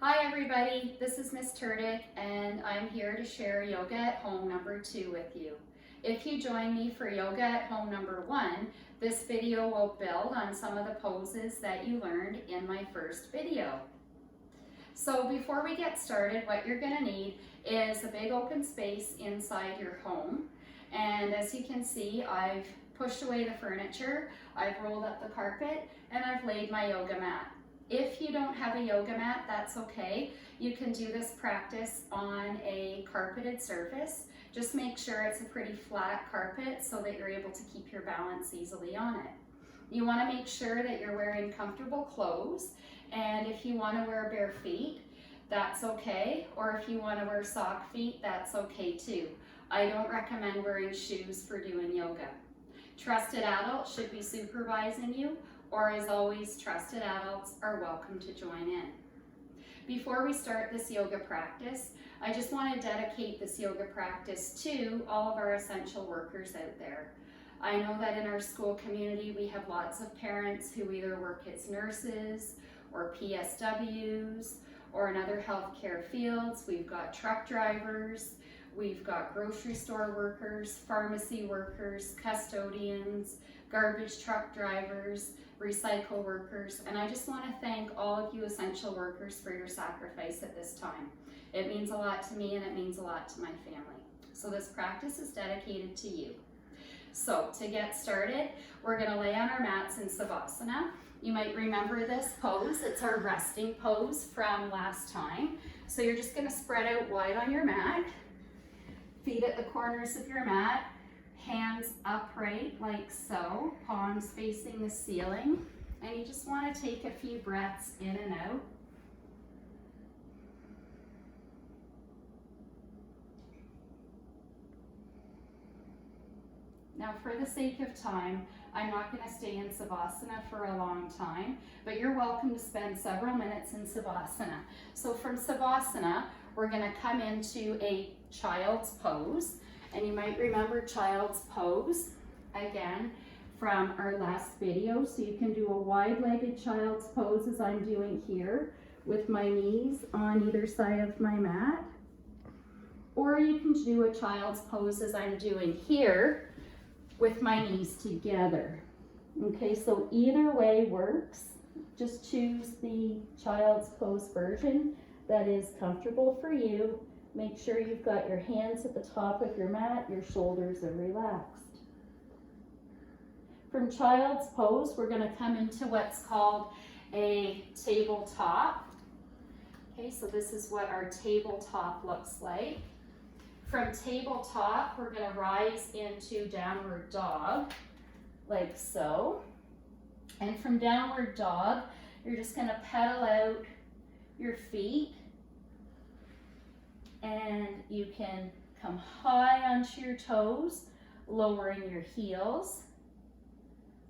Hi everybody, this is Miss Turdick and I'm here to share Yoga at Home number 2 with you. If you join me for Yoga at Home number 1, this video will build on some of the poses that you learned in my first video. So before we get started, what you're going to need is a big open space inside your home. And as you can see, I've pushed away the furniture, I've rolled up the carpet, and I've laid my yoga mat. If you don't have a yoga mat, that's okay. You can do this practice on a carpeted surface. Just make sure it's a pretty flat carpet so that you're able to keep your balance easily on it. You want to make sure that you're wearing comfortable clothes, and if you want to wear bare feet, that's okay, or if you want to wear sock feet, that's okay too. I don't recommend wearing shoes for doing yoga. Trusted adults should be supervising you, or as always, trusted adults are welcome to join in. Before we start this yoga practice, I just want to dedicate this yoga practice to all of our essential workers out there. I know that in our school community we have lots of parents who either work as nurses or PSWs or in other healthcare fields. We've got truck drivers, we've got grocery store workers, pharmacy workers, custodians, garbage truck drivers, recycle workers, and I just want to thank all of you essential workers for your sacrifice at this time. It means a lot to me and it means a lot to my family. So this practice is dedicated to you. So to get started, we're going to lay on our mats in Savasana. You might remember this pose. It's our resting pose from last time. So you're just going to spread out wide on your mat, feet at the corners of your mat, hands upright like so, palms facing the ceiling, and you just want to take a few breaths in and out. Now for the sake of time, I'm not going to stay in Savasana for a long time, but you're welcome to spend several minutes in Savasana. So from Savasana, we're going to come into a child's pose. And you might remember child's pose, again, from our last video. So you can do a wide-legged child's pose as I'm doing here with my knees on either side of my mat. Or you can do a child's pose as I'm doing here with my knees together. Okay, so either way works. Just choose the child's pose version that is comfortable for you. Make sure you've got your hands at the top of your mat, your shoulders are relaxed. From child's pose, we're going to come into what's called a tabletop. Okay, so this is what our tabletop looks like. From tabletop, we're going to rise into downward dog, like so. And from downward dog, you're just going to pedal out your feet. And you can come high onto your toes, lowering your heels.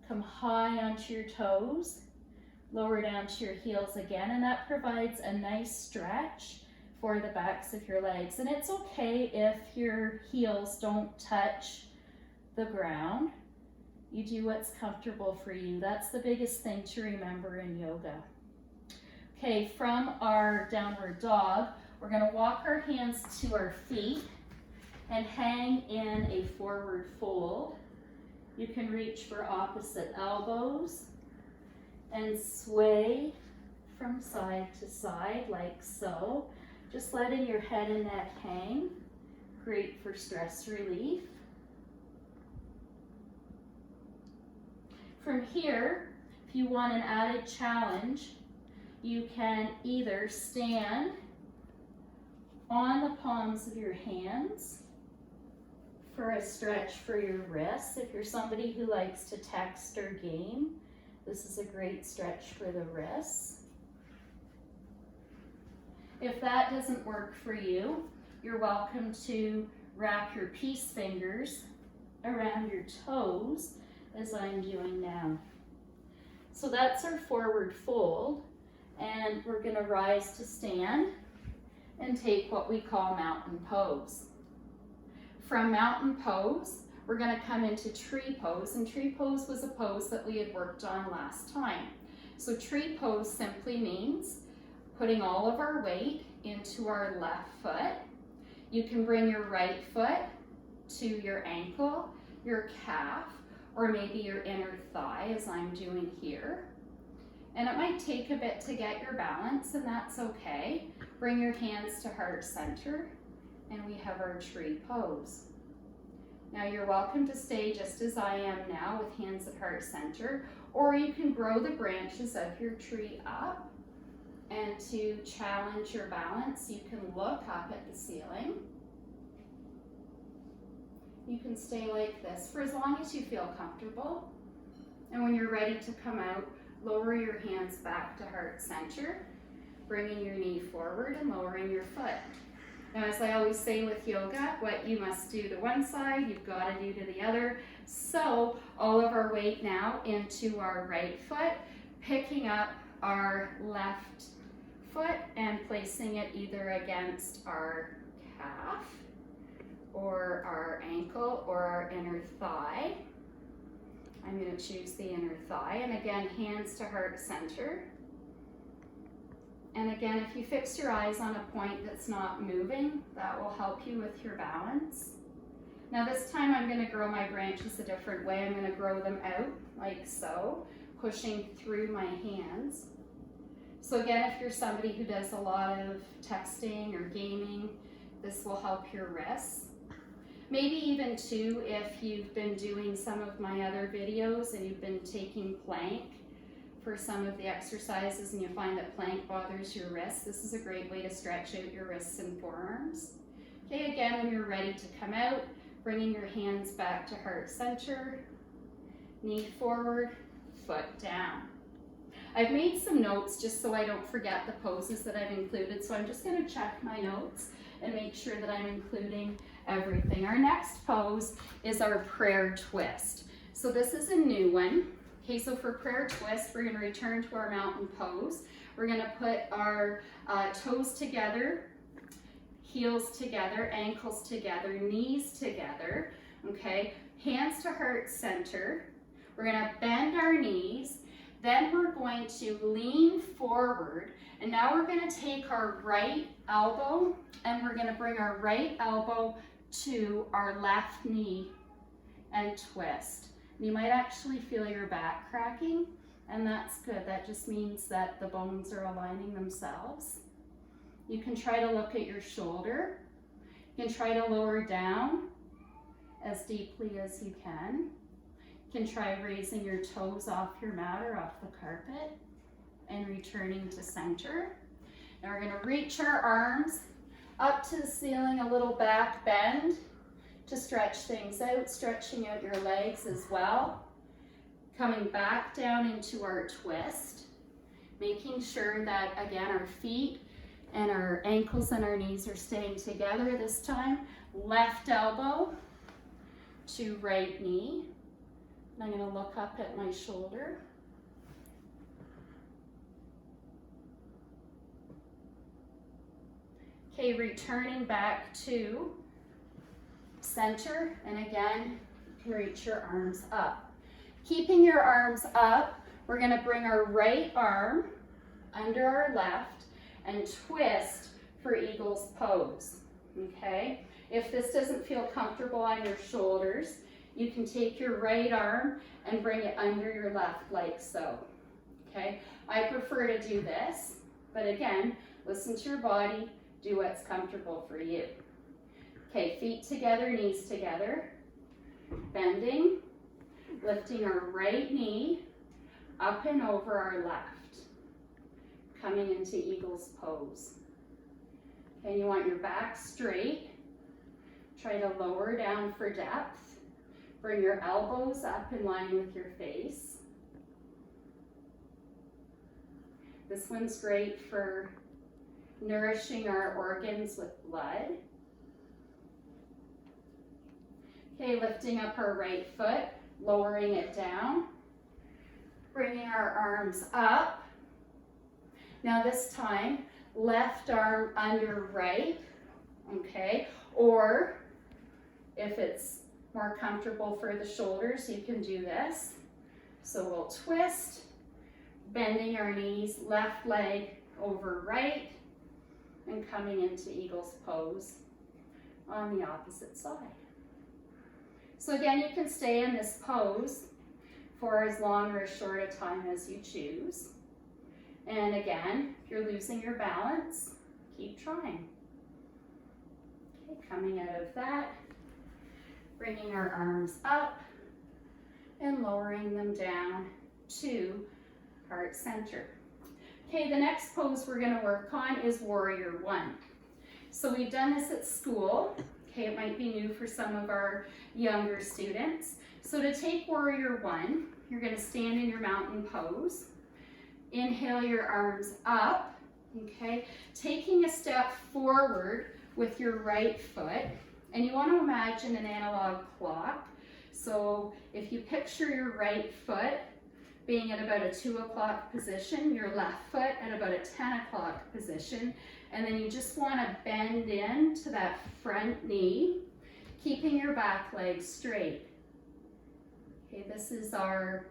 Come high onto your toes, lower down to your heels again, and that provides a nice stretch for the backs of your legs. And it's okay if your heels don't touch the ground. You do what's comfortable for you. That's the biggest thing to remember in yoga. Okay, from our downward dog, we're going to walk our hands to our feet and hang in a forward fold. You can reach for opposite elbows and sway from side to side like so. Just letting your head and neck hang. Great for stress relief. From here, if you want an added challenge, you can either stand on the palms of your hands for a stretch for your wrists. If you're somebody who likes to text or game, this is a great stretch for the wrists. If that doesn't work for you, you're welcome to wrap your peace fingers around your toes as I'm doing now. So that's our forward fold, and we're going to rise to stand and take what we call mountain pose. From mountain pose, we're going to come into tree pose, and tree pose was a pose that we had worked on last time. So tree pose simply means putting all of our weight into our left foot. You can bring your right foot to your ankle, your calf, or maybe your inner thigh, as I'm doing here. And it might take a bit to get your balance, and that's okay. Bring your hands to heart center, and we have our tree pose. Now you're welcome to stay just as I am now with hands at heart center, or you can grow the branches of your tree up. And to challenge your balance, you can look up at the ceiling. You can stay like this for as long as you feel comfortable. And when you're ready to come out, lower your hands back to heart center, bringing your knee forward and lowering your foot. Now, as I always say with yoga, what you must do to one side, you've got to do to the other. So all of our weight now into our right foot, picking up our left foot and placing it either against our calf or our ankle or our inner thigh. I'm going to choose the inner thigh, and again, hands to heart center. And again, if you fix your eyes on a point that's not moving, that will help you with your balance. Now this time I'm going to grow my branches a different way. I'm going to grow them out like so, pushing through my hands. So again, if you're somebody who does a lot of texting or gaming, this will help your wrists. Maybe even too, if you've been doing some of my other videos and you've been taking plank for some of the exercises and you find that plank bothers your wrists, this is a great way to stretch out your wrists and forearms. Okay, again, when you're ready to come out, bringing your hands back to heart center, knee forward, foot down. I've made some notes just so I don't forget the poses that I've included, so I'm just going to check my notes and make sure that I'm including everything. Our next pose is our prayer twist. So this is a new one. Okay, so for prayer twist, we're going to return to our mountain pose. We're going to put our toes together, heels together, ankles together, knees together, okay? Hands to heart center. We're going to bend our knees. Then we're going to lean forward, and now we're going to take our right elbow and we're going to bring our right elbow to our left knee and twist. You might actually feel your back cracking, and that's good. That just means that the bones are aligning themselves. You can try to look at your shoulder. You can try to lower down as deeply as you can. You can try raising your toes off your mat or off the carpet and returning to center. Now we're going to reach our arms up to the ceiling, a little back bend to stretch things out, stretching out your legs as well. Coming back down into our twist, making sure that, again, our feet and our ankles and our knees are staying together this time. Left elbow to right knee. And I'm going to look up at my shoulder. Okay, returning back to center, and again, you can reach your arms up. Keeping your arms up, we're going to bring our right arm under our left and twist for eagle's pose, okay? If this doesn't feel comfortable on your shoulders, you can take your right arm and bring it under your left like so, okay? I prefer to do this, but again, listen to your body, do what's comfortable for you. Okay, feet together, knees together, bending, lifting our right knee up and over our left, coming into eagle's pose. Okay, you want your back straight. Try to lower down for depth. Bring your elbows up in line with your face. This one's great for nourishing our organs with blood. Okay, lifting up our right foot, lowering it down, bringing our arms up. Now this time, left arm under right, okay? Or if it's more comfortable for the shoulders, you can do this. So we'll twist, bending our knees, left leg over right, and coming into eagle's pose on the opposite side. So again, you can stay in this pose for as long or as short a time as you choose. And again, if you're losing your balance, keep trying. Okay, coming out of that, bringing our arms up and lowering them down to heart center. Okay, the next pose we're going to work on is warrior one. So we've done this at school. Okay, it might be new for some of our younger students. So to take warrior one, you're going to stand in your mountain pose. Inhale your arms up, okay? Taking a step forward with your right foot. And you want to imagine an analog clock. So if you picture your right foot being at about a 2 o'clock position, your left foot at about a 10 o'clock position, and then you just want to bend in to that front knee, keeping your back leg straight. Okay, this is our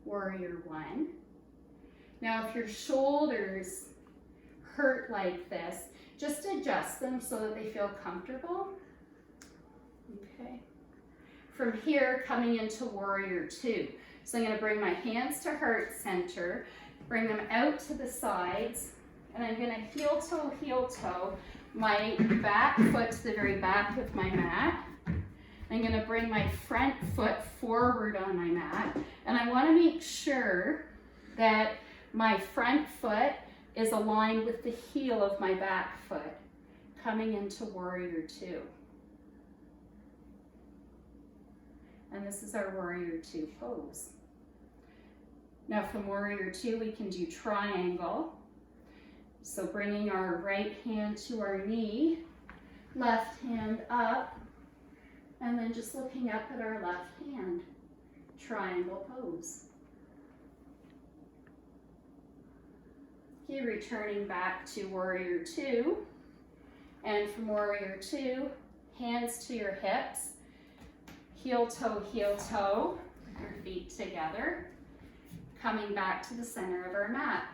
warrior one. Now if your shoulders hurt like this, just adjust them so that they feel comfortable. Okay. From here, coming into warrior two. So I'm going to bring my hands to heart center, bring them out to the sides, and I'm going to heel toe, my back foot to the very back of my mat. I'm going to bring my front foot forward on my mat, and I want to make sure that my front foot is aligned with the heel of my back foot, coming into warrior two. And this is our warrior two pose. Now from warrior two, we can do triangle. So bringing our right hand to our knee, left hand up, and then just looking up at our left hand, triangle pose. Okay, returning back to warrior two. And from warrior two, hands to your hips, heel toe, your feet together, coming back to the center of our mat.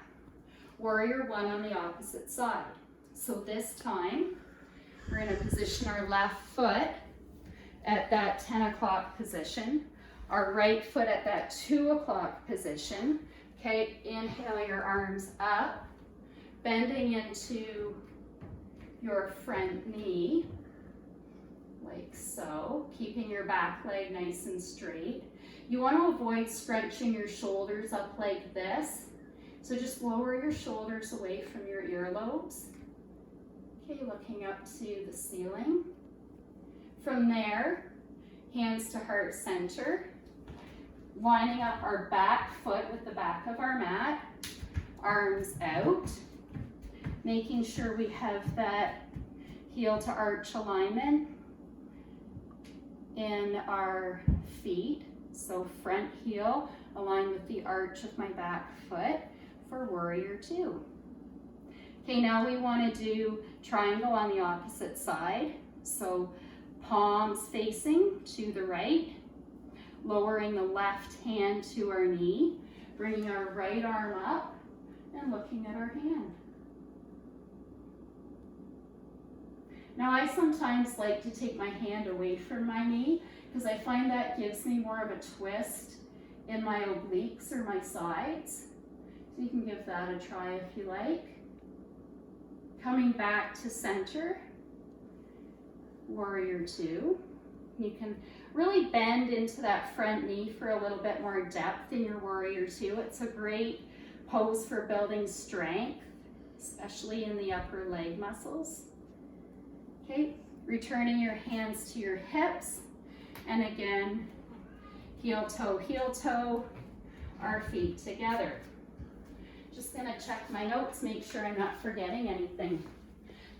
Warrior one on the opposite side. So this time, we're going to position our left foot at that 10 o'clock position, our right foot at that 2 o'clock position. Okay, inhale your arms up, bending into your front knee, like so, keeping your back leg nice and straight. You want to avoid scrunching your shoulders up like this. So just lower your shoulders away from your earlobes. Okay, looking up to the ceiling. From there, hands to heart center. Lining up our back foot with the back of our mat. Arms out. Making sure we have that heel to arch alignment in our feet. So front heel aligned with the arch of my back foot for warrior two. Okay, now we want to do triangle on the opposite side. So palms facing to the right, lowering the left hand to our knee, bringing our right arm up and looking at our hand. Now I sometimes like to take my hand away from my knee because I find that gives me more of a twist in my obliques or my sides. So you can give that a try if you like. Coming back to center, warrior two. You can really bend into that front knee for a little bit more depth in your warrior two. It's a great pose for building strength, especially in the upper leg muscles. Okay, returning your hands to your hips, and again, heel toe, our feet together. Just gonna check my notes, make sure I'm not forgetting anything.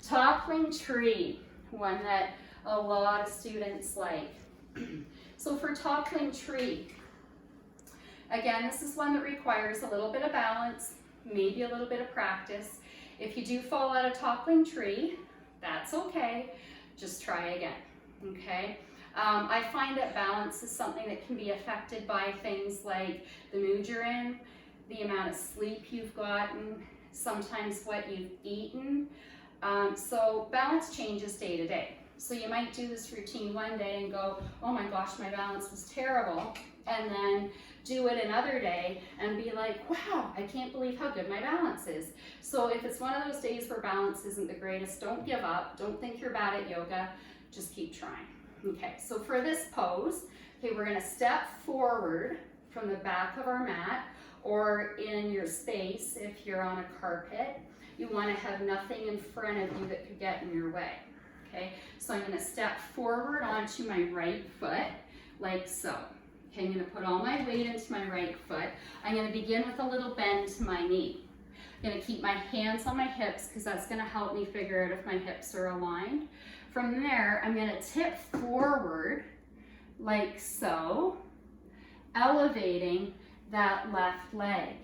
Toppling tree, one that a lot of students like. So for toppling tree, again, this is one that requires a little bit of balance, maybe a little bit of practice. If you do fall out of toppling tree, that's okay, just try again, okay? I find that balance is something that can be affected by things like the mood you're in, the amount of sleep you've gotten, sometimes what you've eaten. So balance changes day to day. So you might do this routine one day and go, oh my gosh, my balance was terrible. And then do it another day and be like, wow, I can't believe how good my balance is. So if it's one of those days where balance isn't the greatest, don't give up. Don't think you're bad at yoga. Just keep trying. Okay, so for this pose, okay, we're gonna step forward from the back of our mat, or in your space if you're on a carpet. You wanna have nothing in front of you that could get in your way. Okay, so I'm gonna step forward onto my right foot, like so. Okay, I'm gonna put all my weight into my right foot. I'm gonna begin with a little bend to my knee. I'm gonna keep my hands on my hips because that's gonna help me figure out if my hips are aligned. From there, I'm gonna tip forward like so, elevating that left leg.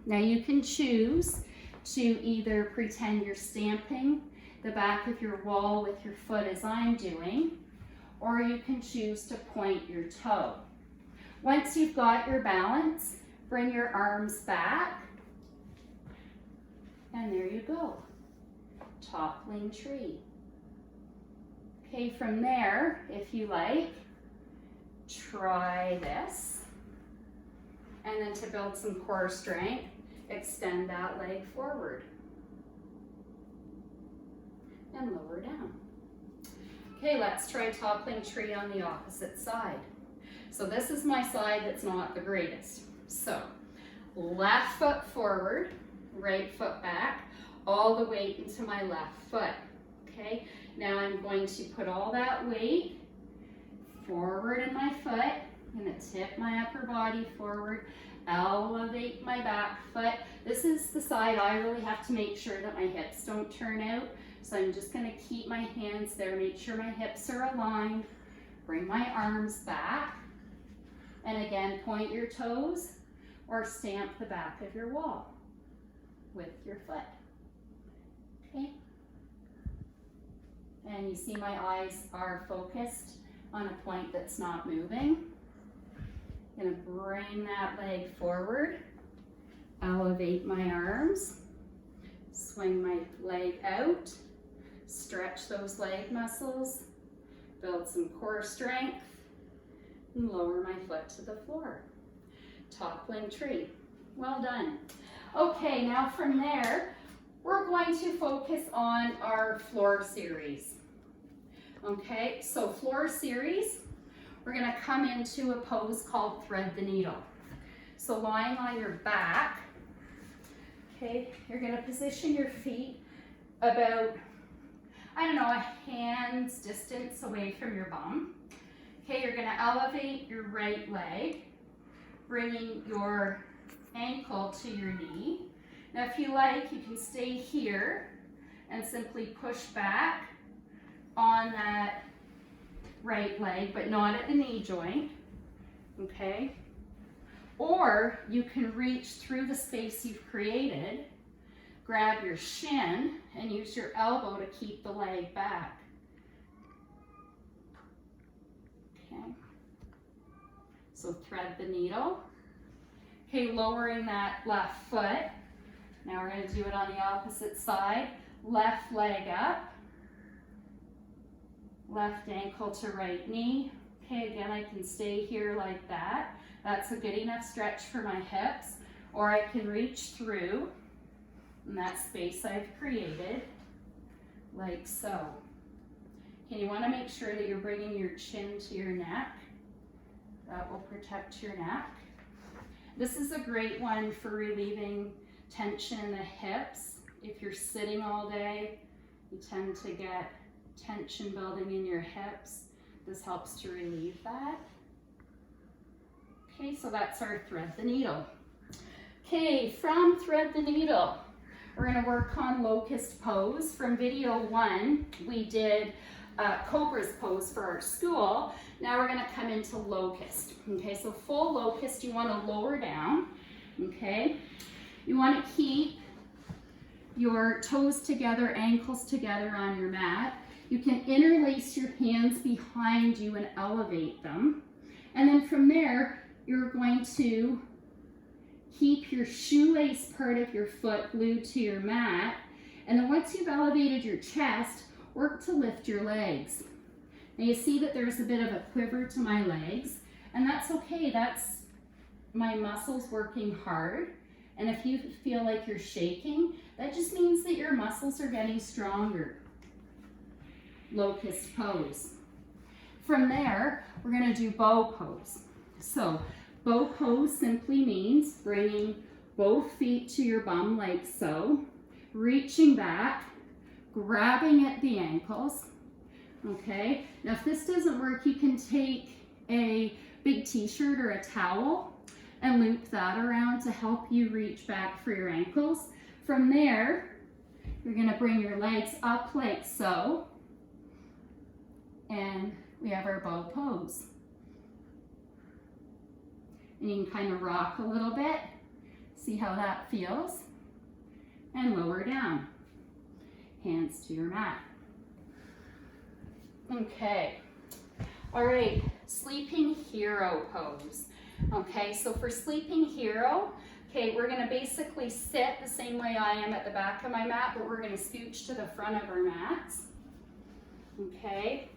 Now you can choose to either pretend you're stamping the back of your wall with your foot as I'm doing, or you can choose to point your toe. Once you've got your balance, bring your arms back, and there you go, toppling tree. Okay, from there, if you like, try this, and then to build some core strength, extend that leg forward and lower down. Okay, let's try toppling tree on the opposite side. So this is my side that's not the greatest. So left foot forward, right foot back, all the weight into my left foot. Okay, now I'm going to put all that weight forward in my foot. I'm going to tip my upper body forward, elevate my back foot. This is the side I really have to make sure that my hips don't turn out. So I'm just going to keep my hands there, make sure my hips are aligned, bring my arms back, and again, point your toes or stamp the back of your wall with your foot. Okay? And you see my eyes are focused on a point that's not moving. I'm going to bring that leg forward, elevate my arms, swing my leg out, stretch those leg muscles, build some core strength, and lower my foot to the floor. Toppling tree. Well done. Okay, now from there, we're going to focus on our floor series. Okay, so floor series, we're going to come into a pose called thread the needle. So lying on your back, okay, you're going to position your feet about, I don't know, a hand's distance away from your bum. Okay, you're going to elevate your right leg, bringing your ankle to your knee. Now if you like, you can stay here and simply push back on that right leg, but not at the knee joint, okay? Or you can reach through the space you've created, grab your shin, and use your elbow to keep the leg back. Okay, so thread the needle. Okay, lowering that left foot. Now we're going to do it on the opposite side. Left leg up, left ankle to right knee. Okay, again, I can stay here like that. That's a good enough stretch for my hips. Or I can reach through in that space I've created, like so. Okay, you want to make sure that you're bringing your chin to your neck. That will protect your neck. This is a great one for relieving tension in the hips. If you're sitting all day, you tend to get tension building in your hips. This helps to relieve that. Okay, so that's our thread the needle. Okay, from thread the needle, we're going to work on locust pose. From video 1, we did cobra's pose for our school. Now we're going to come into locust. Okay, so full locust, you want to lower down. Okay, you want to keep your toes together, ankles together on your mat. You can interlace your hands behind you and elevate them. And then from there, you're going to keep your shoelace part of your foot glued to your mat. And then once you've elevated your chest, work to lift your legs. Now you see that there's a bit of a quiver to my legs, and that's okay. That's my muscles working hard. And if you feel like you're shaking, that just means that your muscles are getting stronger. Locust pose. From there, we're going to do bow pose. So bow pose simply means bringing both feet to your bum like so, reaching back, grabbing at the ankles. Okay, now if this doesn't work, you can take a big t-shirt or a towel and loop that around to help you reach back for your ankles. From there, you're going to bring your legs up like so, and we have our bow pose. And you can kind of rock a little bit, see how that feels, and lower down. Hands to your mat. Okay, all right, sleeping hero pose. Okay, so for sleeping hero, okay, we're gonna basically sit the same way I am at the back of my mat, but we're gonna scooch to the front of our mats. Okay,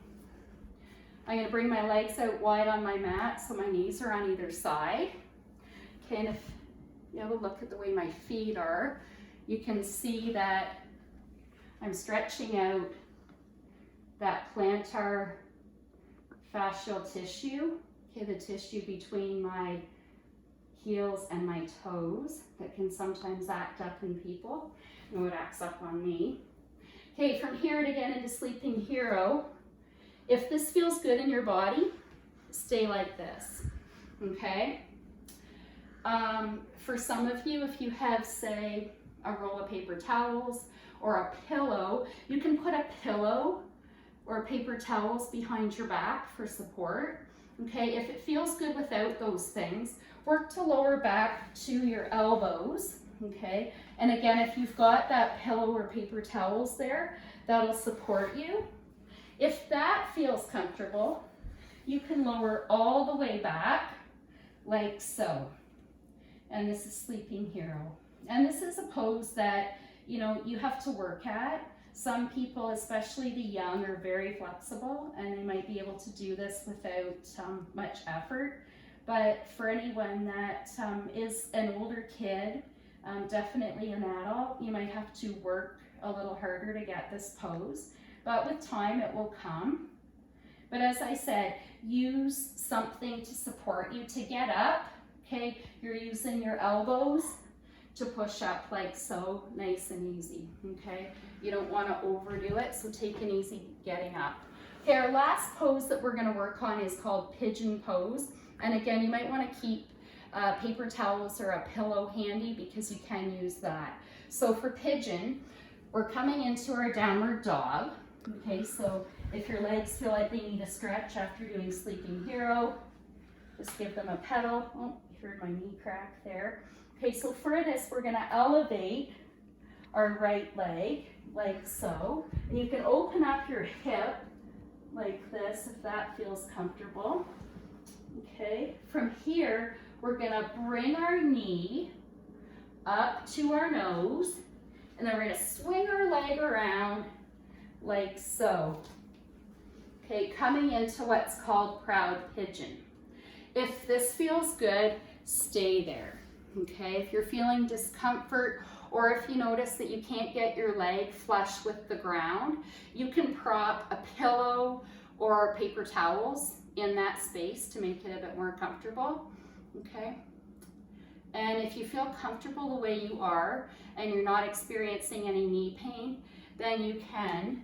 I'm gonna bring my legs out wide on my mat so my knees are on either side. Okay, and if you have a look at the way my feet are, you can see that I'm stretching out that plantar fascial tissue. Okay, the tissue between my heels and my toes that can sometimes act up in people. I know it acts up on me. Okay, from here to get into sleeping hero, if this feels good in your body, stay like this, okay? For some of you, if you have, say, a roll of paper towels or a pillow, you can put a pillow or paper towels behind your back for support. Okay, if it feels good without those things, work to lower back to your elbows, okay? And again, if you've got that pillow or paper towels there, that'll support you. If that feels comfortable, you can lower all the way back like so. And this is sleeping hero. And this is a pose that, you know, you have to work at. Some people, especially the young, are very flexible and they might be able to do this without much effort. But for anyone that is an older kid, definitely an adult, you might have to work a little harder to get this pose. But with time, it will come. But as I said, use something to support you to get up. Okay, you're using your elbows to push up like so, nice and easy, okay? You don't want to overdo it, so take an easy getting up. Okay, our last pose that we're going to work on is called pigeon pose. And again, you might want to keep paper towels or a pillow handy because you can use that. So for pigeon, we're coming into our downward dog. Okay, so if your legs feel like they need a stretch after doing sleeping hero, just give them a pedal. Oh, you heard my knee crack there. Okay, so for this, we're going to elevate our right leg like so. And you can open up your hip like this if that feels comfortable. Okay, from here, we're going to bring our knee up to our nose, and then we're going to swing our leg around like so. Okay, coming into what's called proud pigeon. If this feels good, stay there. Okay, if you're feeling discomfort or if you notice that you can't get your leg flush with the ground, you can prop a pillow or paper towels in that space to make it a bit more comfortable. Okay, and if you feel comfortable the way you are and you're not experiencing any knee pain, then you can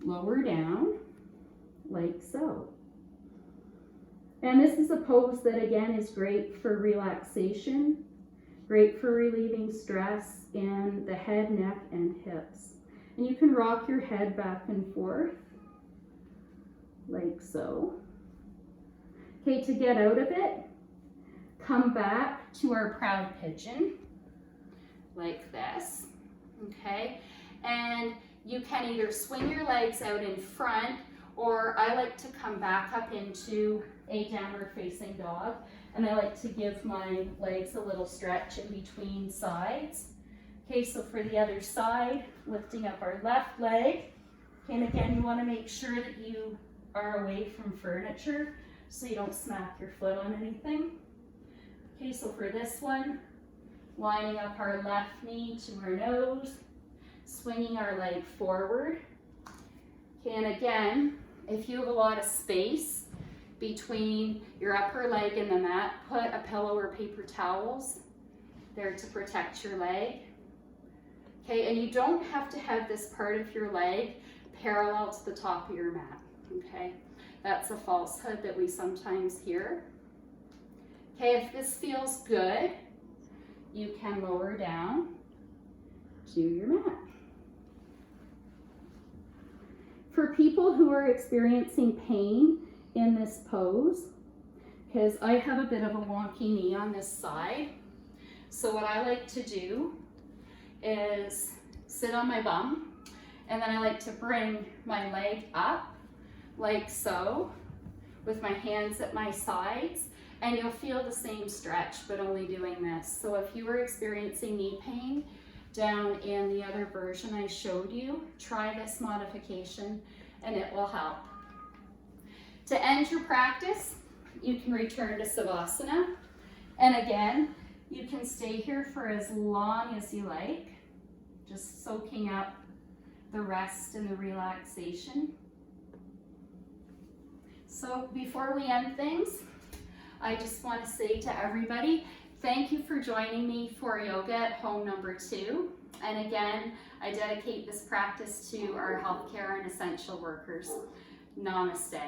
lower down like so. And this is a pose that again is great for relaxation, great for relieving stress in the head, neck, and hips. And you can rock your head back and forth like so. Okay, to get out of it, come back to our proud pigeon like this. Okay, and you can either swing your legs out in front, or I like to come back up into a downward facing dog. and I like to give my legs a little stretch in between sides. Okay, so for the other side, lifting up our left leg. And again, you want to make sure that you are away from furniture so you don't smack your foot on anything. Okay, so for this one, lining up our left knee to our nose, swinging our leg forward. Okay, and again, if you have a lot of space between your upper leg and the mat, put a pillow or paper towels there to protect your leg. Okay, and you don't have to have this part of your leg parallel to the top of your mat, okay? That's a falsehood that we sometimes hear. Okay, if this feels good, you can lower down to your mat. For people who are experiencing pain in this pose, because I have a bit of a wonky knee on this side, so what I like to do is sit on my bum, and then I like to bring my leg up like so with my hands at my sides, and you'll feel the same stretch but only doing this. So if you were experiencing knee pain down in the other version I showed you, try this modification and it will help. To end your practice, you can return to Savasana, and again, you can stay here for as long as you like, just soaking up the rest and the relaxation. So before we end things, I just want to say to everybody, thank you for joining me for Yoga at Home number 2. And again, I dedicate this practice to our healthcare and essential workers. Namaste.